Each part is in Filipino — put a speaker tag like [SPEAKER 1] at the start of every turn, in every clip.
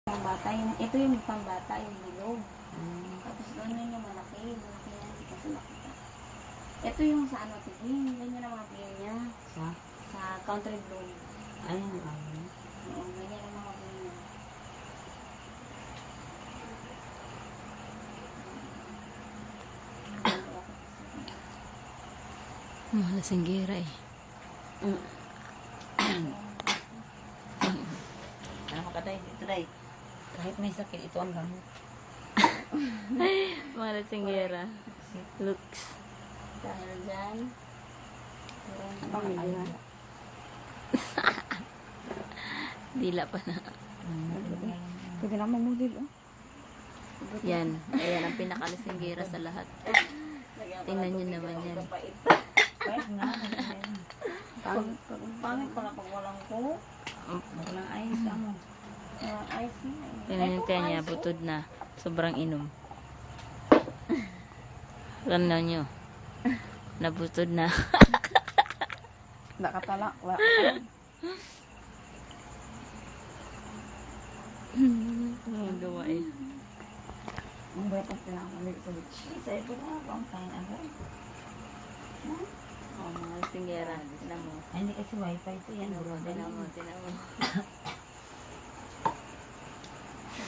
[SPEAKER 1] Pambata, ito yung pambata, yung bilog. Tapos doon yun yung malaki yan, hindi kasi makita. Ito yung sa ano, tiging, ganyan ang mga tingin niya. Sa country bloom.
[SPEAKER 2] Ayun, ayun.
[SPEAKER 1] Oo, ganyan ang mga tingin niya.
[SPEAKER 3] Mahal singgera eh.
[SPEAKER 2] Ano ka day? Dito day. Kahit may sakit, ito ang gamot.
[SPEAKER 3] Mahal singgera. Looks.
[SPEAKER 1] Dahil dyan,
[SPEAKER 2] Pamilya.
[SPEAKER 3] Dila pa na.
[SPEAKER 2] Pwede naman model, oh.
[SPEAKER 3] Yan. Ayan ang pinakalasinggera sa lahat. Tingnan nyo naman yan.
[SPEAKER 2] Kahit nga.
[SPEAKER 1] pangit pala pag walang ko.
[SPEAKER 2] Walang ayos ka mo.
[SPEAKER 1] Ice na.
[SPEAKER 3] Tingnan nyo kaya niya. Butod na. Sobrang inom. Ganda nyo. Nabutod na.
[SPEAKER 2] Nakatala. Wala.
[SPEAKER 3] Ang gawa eh.
[SPEAKER 2] Ang bayat ang pinakalit sa witch. Sa ito na, ang kain agad.
[SPEAKER 3] Oh, mahal singgera. Tingnan mo.
[SPEAKER 2] Ay, hindi kasi wifi ito yan.
[SPEAKER 3] Tingnan mo. Tingnan mo.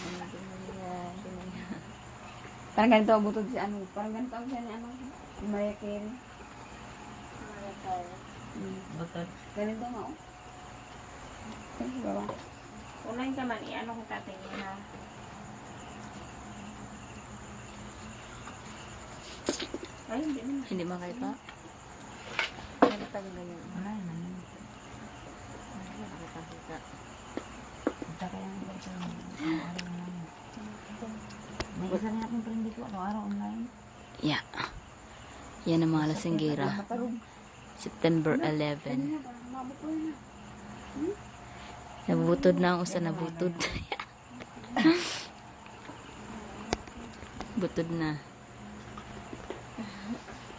[SPEAKER 3] Tingnan yan. Tingnan yan.
[SPEAKER 2] Parang ganito ang butod si ano. Parang ganito ang siya ni ano. Si Maria Carey. Butod. Ganito nga, oh. Ay, baba.
[SPEAKER 1] Unahin ka man, i-ano ko tatingin ha. Ay, hindi naman.
[SPEAKER 3] Hindi makita. Ano tayo ganyan?
[SPEAKER 2] Wala naman.
[SPEAKER 3] Nakita.
[SPEAKER 2] Kita kaya nga ito. Araw-araw online. May isa rin akong friend dito. Araw-araw online.
[SPEAKER 3] Yeah. Yan ang mga lasinggera. September 11. Nabutod na ang usa nabutod. Butod na.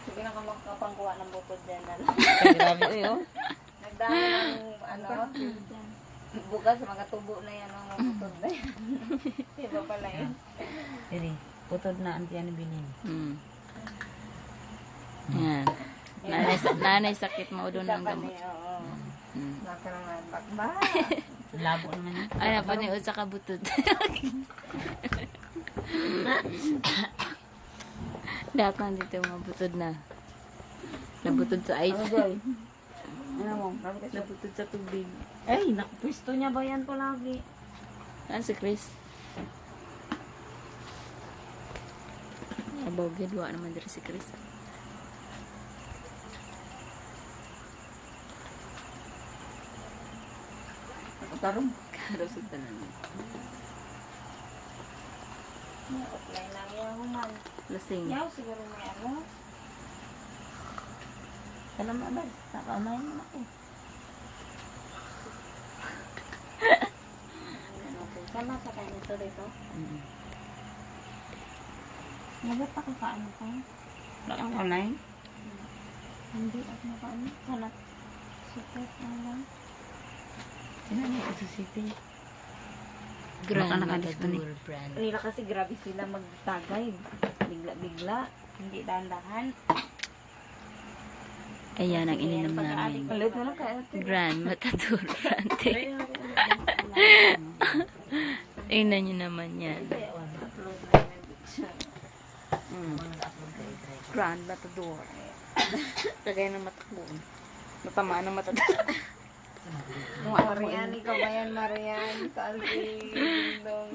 [SPEAKER 1] Sige na ka magkapangkuha ng bukod dyan.
[SPEAKER 2] Grabe eh, oh.
[SPEAKER 1] Nagdami ng ano, bukas mga tubo na yan ang bukod na yan. Iba pala yun.
[SPEAKER 2] Dili, putod na ang tiyan binin.
[SPEAKER 3] Yan. Nanay sakit mo doon ng gamot.
[SPEAKER 1] Oo.
[SPEAKER 3] Mm.
[SPEAKER 1] Baka naman, bakba.
[SPEAKER 2] Labo naman yun.
[SPEAKER 3] Ay, napaniod sa kabutod. Lahat nandito yung mga butod na. Nabutod sa ice.
[SPEAKER 2] Ano mo?
[SPEAKER 3] Nabutod sa tubig.
[SPEAKER 2] Ay, nakapwisto niya ba yan palagi?
[SPEAKER 3] Ano si Chris? Abaw gidwa naman dito si Chris.
[SPEAKER 2] Tarong.
[SPEAKER 3] Karusog na naman.
[SPEAKER 1] Offline lang yung human.
[SPEAKER 3] Lasing.
[SPEAKER 1] Yaw, siguro may ano.
[SPEAKER 2] Alam mo ba? Naka-online naman ako.
[SPEAKER 1] Sama sa kanya ito dito.
[SPEAKER 2] Nagat ako kaano ko. Wala kang online?
[SPEAKER 1] Hindi ako nakaano. Sana support na lang.
[SPEAKER 2] Sino niya ito sa city?
[SPEAKER 3] Grand
[SPEAKER 2] Baka nakadisconnect.
[SPEAKER 3] Matador brand.
[SPEAKER 1] Nila kasi grabe sila magtagay. Bigla-bigla. Hindi dahan-dahan.
[SPEAKER 3] Ayan ang ininom namin.
[SPEAKER 1] Ulit mo lang kaya ito.
[SPEAKER 3] Grand Matador brand. Tingnan nyo naman yan.
[SPEAKER 1] Upload na yung picture.
[SPEAKER 3] Grand Matador. Kagaya ng matakbo. Matamaan ng matador.
[SPEAKER 1] Marian, ikaw ba yan, Marian? Saan si Dong?